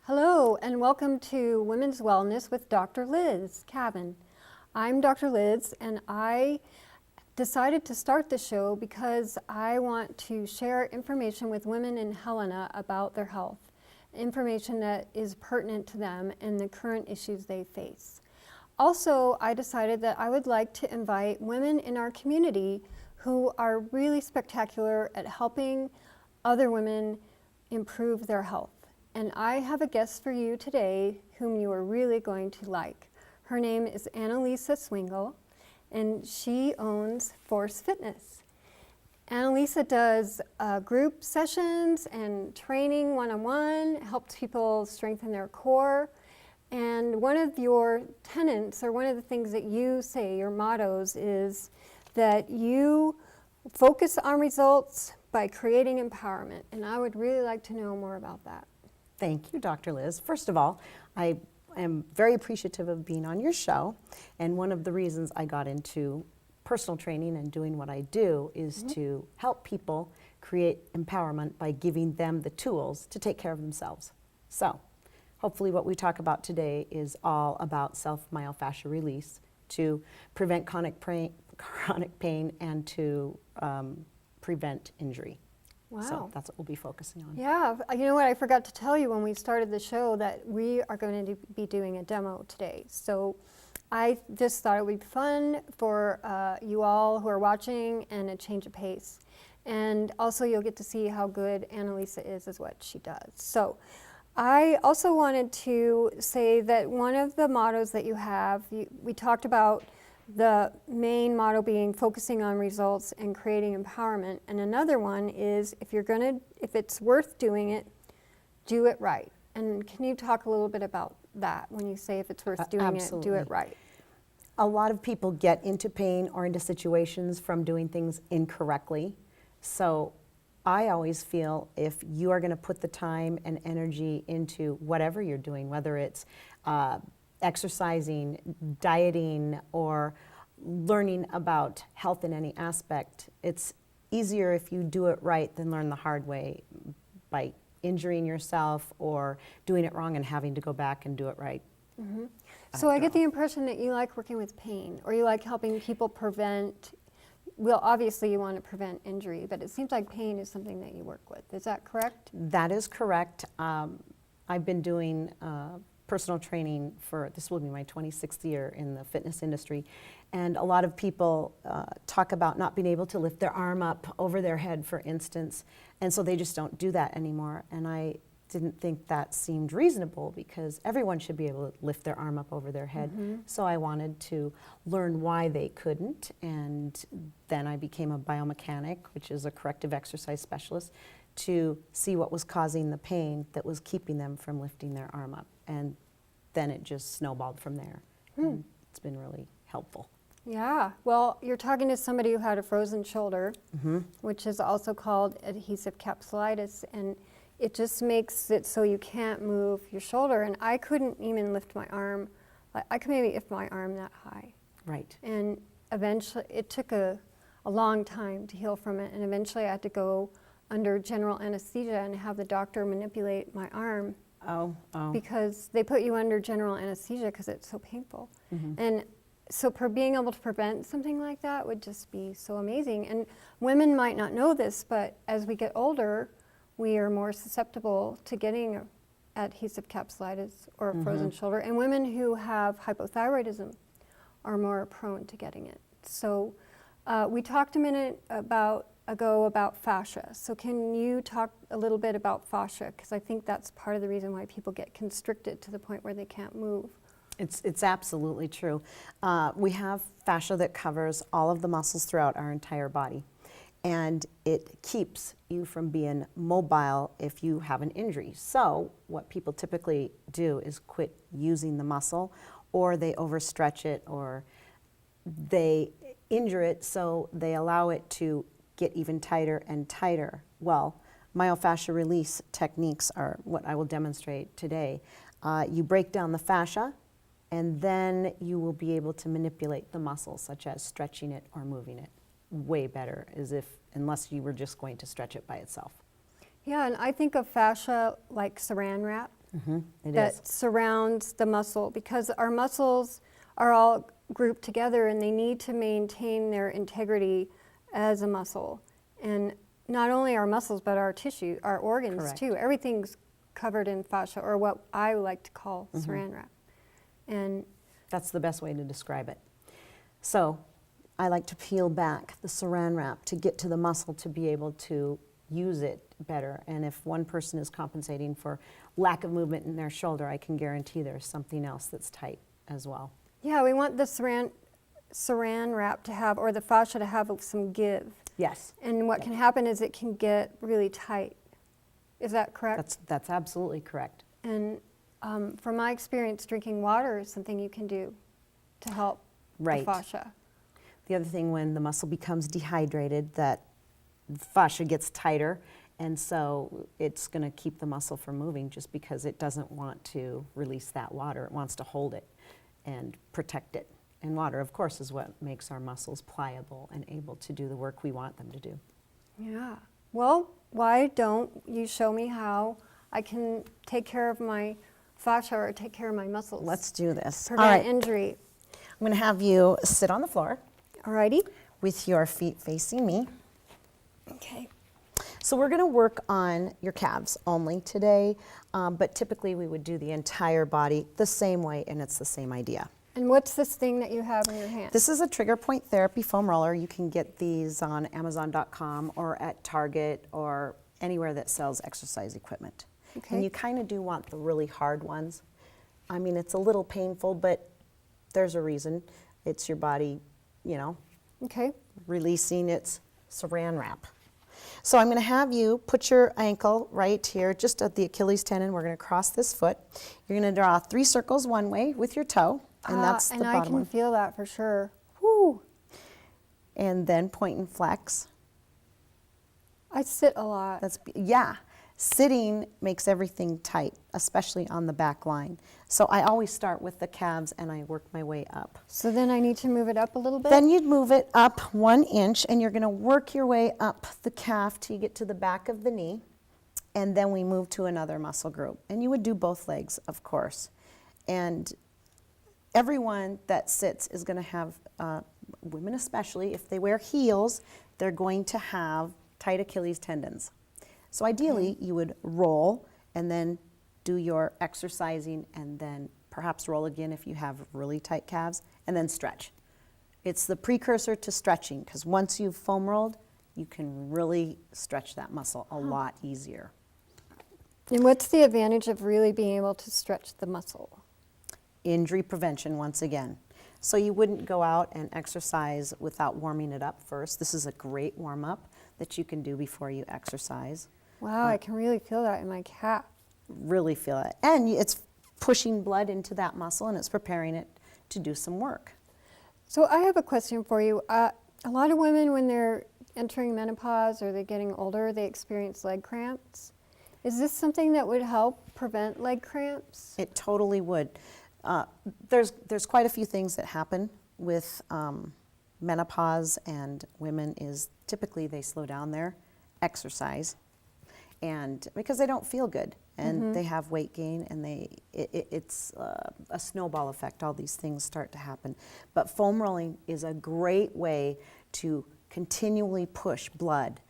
Hello and welcome to Women's Wellness with DrLiz Feb6. I'm DrLiz and I decided to start the show because I want to share information with women in Helena about their health, information that is pertinent to them and the current issues they face. Also, I decided that I would like to invite women in our community who are really spectacular at helping other women improve their health. And I have a guest for you today whom you are really going to like. Her name is Annalisa Swingle, and she owns Force Fitness. Annalisa does group sessions and training one-on-one, helps people strengthen their core. And one of your tenets, or one of the things that you say, your mottos, is that you focus on results by creating empowerment. And I would really like to know more about that. Thank you, Dr. Liz. First of all, I am very appreciative of being on your show, and one of the reasons I got into personal training and doing what I do is to help people create empowerment by giving them the tools to take care of themselves. So, hopefully what we talk about today is all about self-myofascial release to prevent chronic pain and to prevent injury. Wow. So that's what we'll be focusing on. Yeah, you know what, I forgot to tell you when we started the show that we are going to be doing a demo today. So I just thought it would be fun for you all who are watching and a change of pace. And also you'll get to see how good Annalisa is what she does. So I also wanted to say that one of the mottos that you have, we talked about the main motto being focusing on results and creating empowerment, and another one is if it's worth doing it, do it right. And can you talk a little bit about that when you say if it's worth doing Absolutely. it, do it right? A lot of people get into pain or into situations from doing things incorrectly. So I always feel if you are going to put the time and energy into whatever you're doing, whether it's exercising, dieting, or learning about health in any aspect, it's easier if you do it right than learn the hard way by injuring yourself or doing it wrong and having to go back and do it right. Mm-hmm. So I get the impression that you like working with pain, or you like helping people prevent, well, obviously you want to prevent injury, but it seems like pain is something that you work with. Is that correct? That is correct. I've been doing personal training this will be my 26th year in the fitness industry, and a lot of people talk about not being able to lift their arm up over their head, for instance, and so they just don't do that anymore. And I didn't think that seemed reasonable because everyone should be able to lift their arm up over their head. So I wanted to learn why they couldn't, and then I became a biomechanic, which is a corrective exercise specialist, to see what was causing the pain that was keeping them from lifting their arm up. And then it just snowballed from there. And it's been really helpful. Yeah, well, you're talking to somebody who had a frozen shoulder, which is also called adhesive capsulitis, and it just makes it so you can't move your shoulder. And I couldn't even lift my arm. I could maybe lift my arm that high. Right. And eventually, it took a long time to heal from it, and eventually I had to go under general anesthesia and have the doctor manipulate my arm. Oh. Because they put you under general anesthesia because it's so painful. And so being able to prevent something like that would just be so amazing. And women might not know this, but as we get older, we are more susceptible to getting adhesive capsulitis or a frozen shoulder. And women who have hypothyroidism are more prone to getting it. So we talked a minute ago about fascia. So can you talk a little bit about fascia? Because I think that's part of the reason why people get constricted to the point where they can't move. It's absolutely true. We have fascia that covers all of the muscles throughout our entire body, and it keeps you from being mobile if you have an injury. So what people typically do is quit using the muscle, or they overstretch it, or they injure it, so they allow it to get even tighter and tighter. Well, myofascial release techniques are what I will demonstrate today. You break down the fascia, and then you will be able to manipulate the muscles, such as stretching it or moving it. Way better, unless you were just going to stretch it by itself. Yeah, and I think of fascia like saran wrap. It that is. surrounds the muscle, because our muscles are all grouped together and they need to maintain their integrity as a muscle. And not only our muscles, but our tissue, our organs Correct. too. Everything's covered in fascia, or what I like to call saran wrap. And That's the best way to describe it. So I like to peel back the saran wrap to get to the muscle to be able to use it better. And if one person is compensating for lack of movement in their shoulder, I can guarantee there's something else that's tight as well. yeah, we want the saran wrap to have, or the fascia to have some give. Yes. And what can happen is it can get really tight. Is that correct? That's absolutely correct. And from my experience, drinking water is something you can do to help Right. the fascia. The other thing, when the muscle becomes dehydrated, that fascia gets tighter, and so it's going to keep the muscle from moving just because it doesn't want to release that water. It wants to hold it and protect it. And water, of course, is what makes our muscles pliable and able to do the work we want them to do. Yeah. Well, why don't you show me how I can take care of my fascia or take care of my muscles? Let's do this. Prevent All right. injury. I'm going to have you sit on the floor Alrighty. with your feet facing me. Okay. So we're going to work on your calves only today, but typically we would do the entire body the same way, and it's the same idea. And what's this thing that you have in your hand? This is a trigger point therapy foam roller. You can get these on Amazon.com or at Target or anywhere that sells exercise equipment. Okay. And you kind of do want the really hard ones. I mean, it's a little painful, but there's a reason. It's your body, you know, Okay. releasing its saran wrap. So I'm going to have you put your ankle right here, just at the Achilles tendon. We're going to cross this foot. You're going to draw 3 circles one way with your toe, and that's the and I bottom can one. feel that for sure. Woo! And then point and flex. I sit a lot. Yeah. Sitting makes everything tight, especially on the back line. So I always start with the calves and I work my way up. So then I need to move it up a little bit? Then you'd move it up 1 inch and you're going to work your way up the calf till you get to the back of the knee. And then we move to another muscle group. And you would do both legs, of course. And everyone that sits is going to have, women especially, if they wear heels, they're going to have tight Achilles tendons. So ideally, you would roll and then do your exercising and then perhaps roll again if you have really tight calves, and then stretch. It's the precursor to stretching, because once you've foam rolled, you can really stretch that muscle a lot easier. And what's the advantage of really being able to stretch the muscle? Injury prevention, once again. So you wouldn't go out and exercise without warming it up first. This is a great warm-up that you can do before you exercise. Wow, I can really feel that in my calf. Really feel it. And it's pushing blood into that muscle and it's preparing it to do some work. So I have a question for you. A lot of women, when they're entering menopause or they're getting older, they experience leg cramps. Is this something that would help prevent leg cramps? It totally would. There's quite a few things that happen with menopause and women is typically they slow down their exercise, and because they don't feel good and they have weight gain and it's a snowball effect. All these things start to happen. But foam rolling is a great way to continually push blood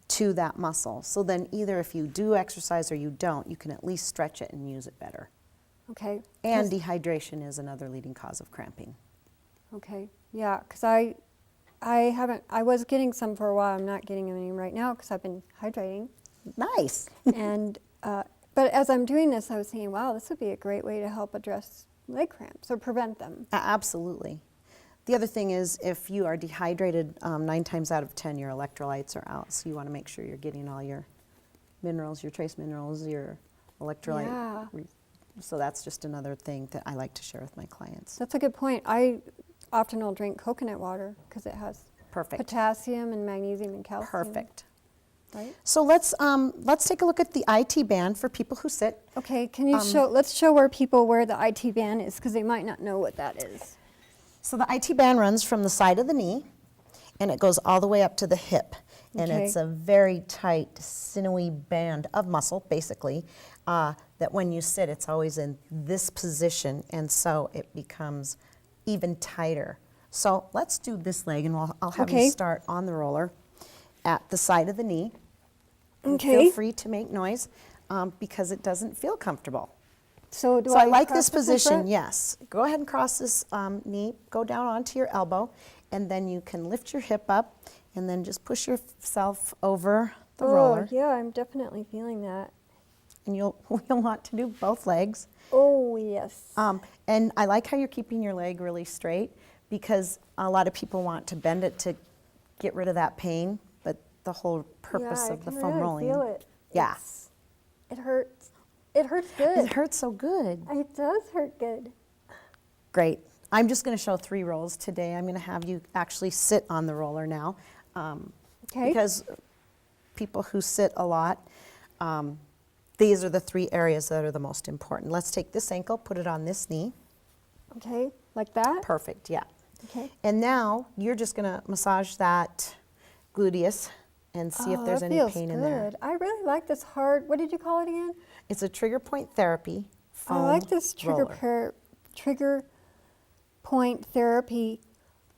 to that muscle. So then either if you do exercise or you don't, you can at least stretch it and use it better. Okay. And dehydration is another leading cause of cramping. Okay. Yeah, because I was getting some for a while. I'm not getting any right now because I've been hydrating. Nice. And but as I'm doing this, I was thinking, wow, this would be a great way to help address leg cramps or prevent them. Absolutely. The other thing is if you are dehydrated, 9 times out of 10 your electrolytes are out. So you want to make sure you're getting all your minerals, your trace minerals, your electrolyte. Yeah. So that's just another thing that I like to share with my clients. That's a good point. I often will drink coconut water because it has Perfect. potassium and magnesium and calcium. Perfect. Right? So let's take a look at the IT band for people who sit. Okay, can you let's show where people where the IT band is because they might not know what that is. So the IT band runs from the side of the knee and it goes all the way up to the hip. And Okay. it's a very tight, sinewy band of muscle, basically. that when you sit, it's always in this position, and so it becomes even tighter. So let's do this leg, and I'll have you start on the roller at the side of the knee. Okay. Feel free to make noise because it doesn't feel comfortable. So do So I like cross this in position, front? yes. Go ahead and cross this knee, go down onto your elbow, and then you can lift your hip up, and then just push yourself over the roller. Yeah, I'm definitely feeling that. And you'll want to do both legs. Oh, yes. And I like how you're keeping your leg really straight, because a lot of people want to bend it to get rid of that pain, but the whole purpose of the foam rolling. Feel it. Yeah. It hurts. It hurts good. It hurts so good. It does hurt good. Great. I'm just going to show 3 rolls today. I'm going to have you actually sit on the roller now. Because people who sit a lot, these are the 3 areas that are the most important. Let's take this ankle, put it on this knee. Okay, like that? Perfect, yeah. Okay. And now you're just going to massage that gluteus and see if there's any pain in there. I really like this hard, what did you call it again? It's a trigger point therapy foam I like this trigger point therapy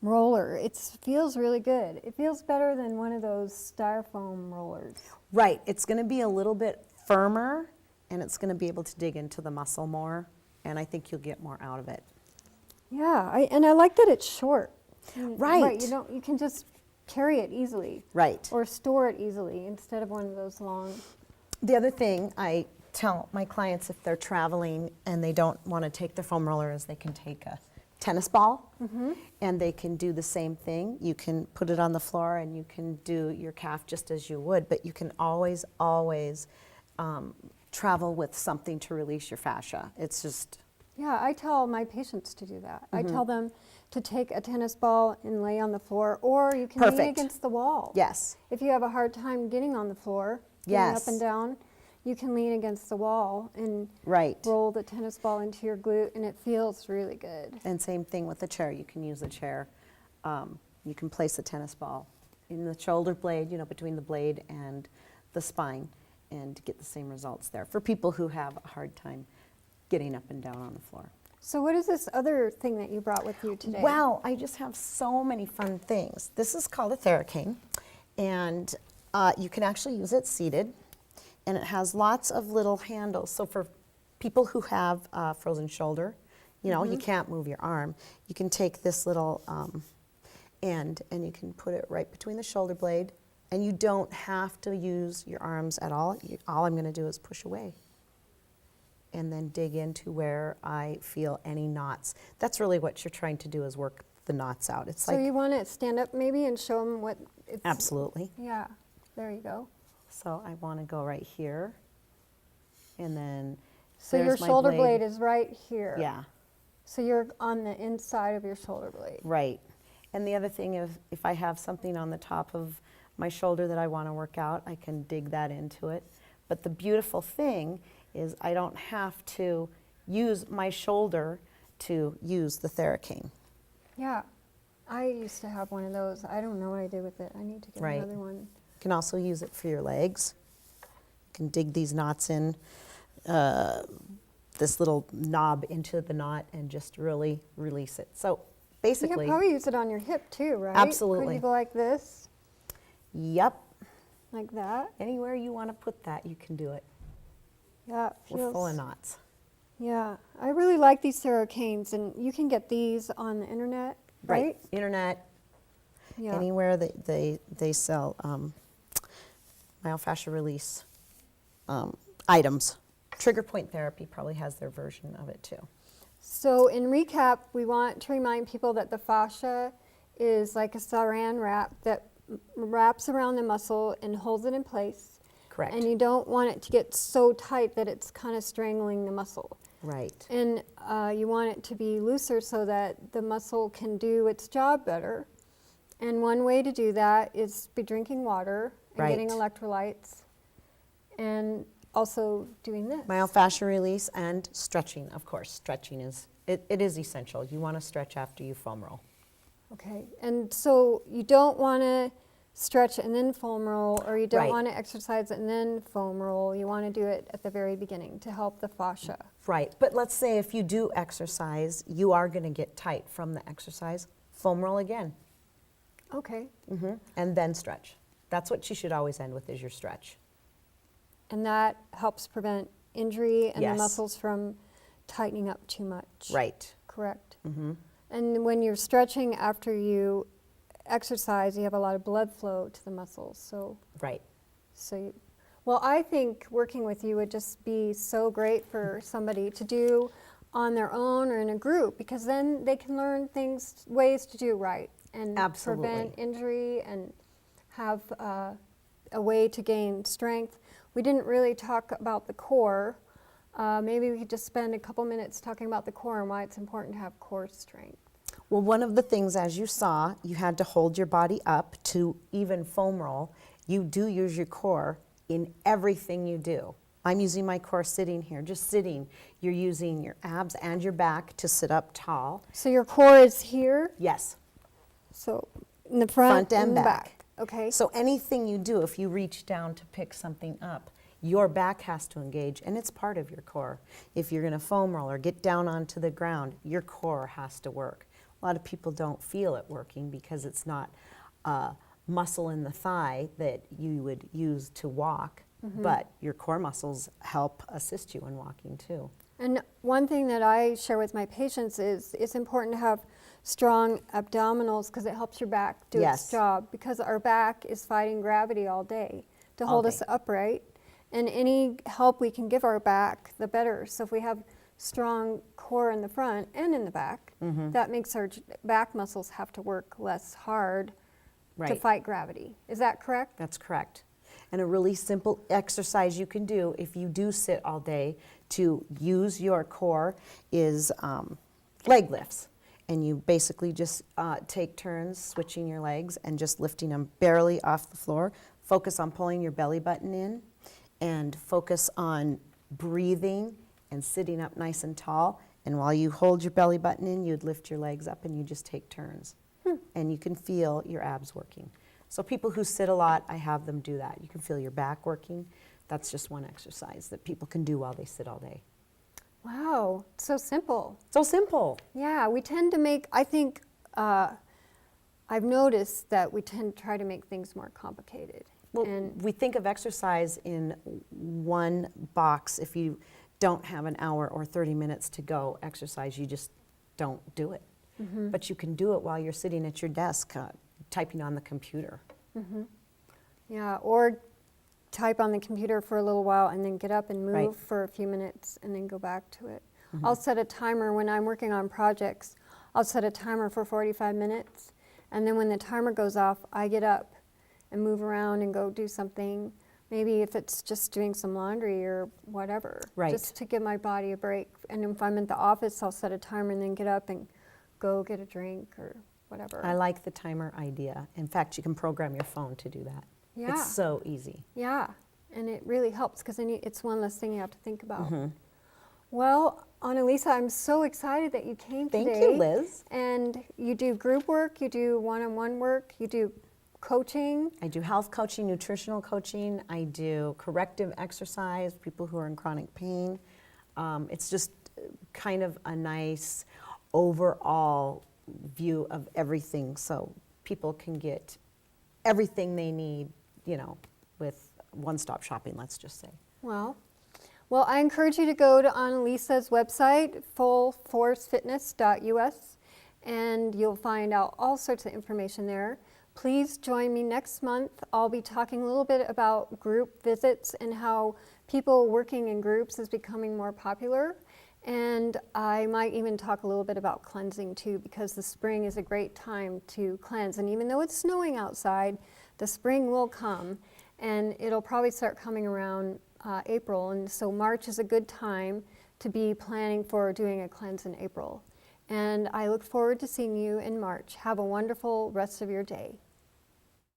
roller. It feels really good. It feels better than one of those styrofoam rollers. Right. It's going to be a little bit firmer, and it's going to be able to dig into the muscle more, and I think you'll get more out of it. Yeah, and I like that it's short. Right. Right, you can just carry it easily. Right. Or store it easily instead of one of those long. The other thing I tell my clients if they're traveling and they don't want to take their foam roller is they can take a tennis ball and they can do the same thing. You can put it on the floor and you can do your calf just as you would, but you can always travel with something to release your fascia. It's just... Yeah, I tell my patients to do that. I tell them to take a tennis ball and lay on the floor, or you can lean against the wall. Yes. If you have a hard time getting on the floor, getting up and down, you can lean against the wall and roll the tennis ball into your glute, and it feels really good. And same thing with the chair. You can use the chair. You can place the tennis ball in the shoulder blade, between the blade and the spine, and get the same results there for people who have a hard time getting up and down on the floor. So what is this other thing that you brought with you today? Well, I just have so many fun things. This is called a Sara King, and you can actually use it seated, and it has lots of little handles. So for people who have frozen shoulder, you can't move your arm, you can take this little end and you can put it right between the shoulder blade, and you don't have to use your arms at all. All I'm going to do is push away and then dig into where I feel any knots. That's really what you're trying to do, is work the knots out. It's so you want to stand up maybe and show them what it's... Absolutely. Yeah, there you go. So I want to go right here, and then so your shoulder blade is right here. Yeah. So you're on the inside of your shoulder blade. Right. And the other thing is, if I have something on the top of my shoulder that I want to work out, I can dig that into it. But the beautiful thing is I don't have to use my shoulder to use the Sara King. Yeah, I used to have one of those. I don't know what I did with it. I need to get another one. You can also use it for your legs. You can dig these knots in, this little knob into the knot, and just really release it. So basically... You can probably use it on your hip too, right? Absolutely. Could you go like this? Yep. Like that? Anywhere you want to put that, you can do it. Yeah, it feels... We're full of knots. Yeah, I really like these Sara Kings, and you can get these on the internet, right? Internet, yeah. Anywhere that they sell myofascial release items. Trigger point therapy probably has their version of it too. So in recap, we want to remind people that the fascia is like a saran wrap that wraps around the muscle and holds it in place. Correct. And you don't want it to get so tight that it's kind of strangling the muscle. Right. And you want it to be looser so that the muscle can do its job better. And one way to do that is be drinking water and getting electrolytes, and also doing this. Myofascial release and stretching, of course. Stretching is, it is essential. You want to stretch after you foam roll. Okay, and so you don't want to stretch and then foam roll, or you don't Right. want to exercise and then foam roll. You want to do it at the very beginning to help the fascia. Right, but let's say if you do exercise, you are going to get tight from the exercise, foam roll again, Okay. and then stretch. That's what you should always end with, is your stretch. And that helps prevent injury and Yes. the muscles from tightening up too much. Right. Correct. And when you're stretching after you exercise, you have a lot of blood flow to the muscles. Right. Well, I think working with you would just be so great for somebody to do on their own or in a group, because then they can learn ways to do right and Absolutely. prevent injury and have a way to gain strength. We didn't really talk about the core. Maybe we could just spend a couple minutes talking about the core and why it's important to have core strength. Well, one of the things, as you saw, you had to hold your body up to even foam roll. You do use your core in everything you do. I'm using my core sitting here, just sitting. You're using your abs and your back to sit up tall. So your core is here, Yes. so in the front, Front and in the back. Okay. So anything you do, if you reach down to pick something up, your back has to engage, and it's part of your core. If you're going to foam roll or get down onto the ground, your core has to work. A lot of people don't feel it working because it's not muscle in the thigh that you would use to walk, but your core muscles help assist you in walking too. And one thing that I share with my patients is it's important to have strong abdominals because it helps your back do Yes. its job, because our back is fighting gravity all day to All hold day. us upright, and any help we can give our back, the better. So if we have strong core in the front and in the back, that makes our back muscles have to work less hard to Right. fight gravity. Is that correct? That's correct. And a really simple exercise you can do if you do sit all day to use your core is leg lifts. And you basically just take turns switching your legs and just lifting them barely off the floor. Focus on pulling your belly button in, and focus on breathing and sitting up nice and tall. And while you hold your belly button in, you'd lift your legs up and you just take turns. And you can feel your abs working. So people who sit a lot, I have them do that. You can feel your back working. That's just one exercise that people can do while they sit all day. Wow, so simple. So simple. Yeah, we tend to make, I think, I've noticed that we tend to try to make things more complicated. Well, And we think of exercise in one box. If you don't have an hour or 30 minutes to go exercise, you just don't do it. But you can do it while you're sitting at your desk typing on the computer. yeah, or type on the computer for a little while and then get up and move Right. for a few minutes and then go back to it. I'll set a timer when I'm working on projects. I'll set a timer for 45 minutes, and then when the timer goes off, I get up and move around and go do something. Maybe if it's just doing some laundry or whatever, Right. just to give my body a break. And if I'm at the office, I'll set a timer and then get up and go get a drink or whatever. I like the timer idea. In fact, you can program your phone to do that. Yeah. It's so easy. Yeah, and it really helps because then it's one less thing you have to think about. Well, Annalisa, I'm so excited that you came Thank today. you, Liz. And you do group work, you do one-on-one work, you do coaching. I do health coaching, nutritional coaching. I do corrective exercise, people who are in chronic pain. It's just kind of a nice overall view of everything, so people can get everything they need, with one-stop shopping, let's just say. Well, I encourage you to go to Annalisa's website, fullforcefitness.us, and you'll find out all sorts of information there. Please join me next month. I'll be talking a little bit about group visits and how people working in groups is becoming more popular. And I might even talk a little bit about cleansing too, because the spring is a great time to cleanse. And even though it's snowing outside, the spring will come, and it'll probably start coming around April. And so March is a good time to be planning for doing a cleanse in April. And I look forward to seeing you in March. Have a wonderful rest of your day.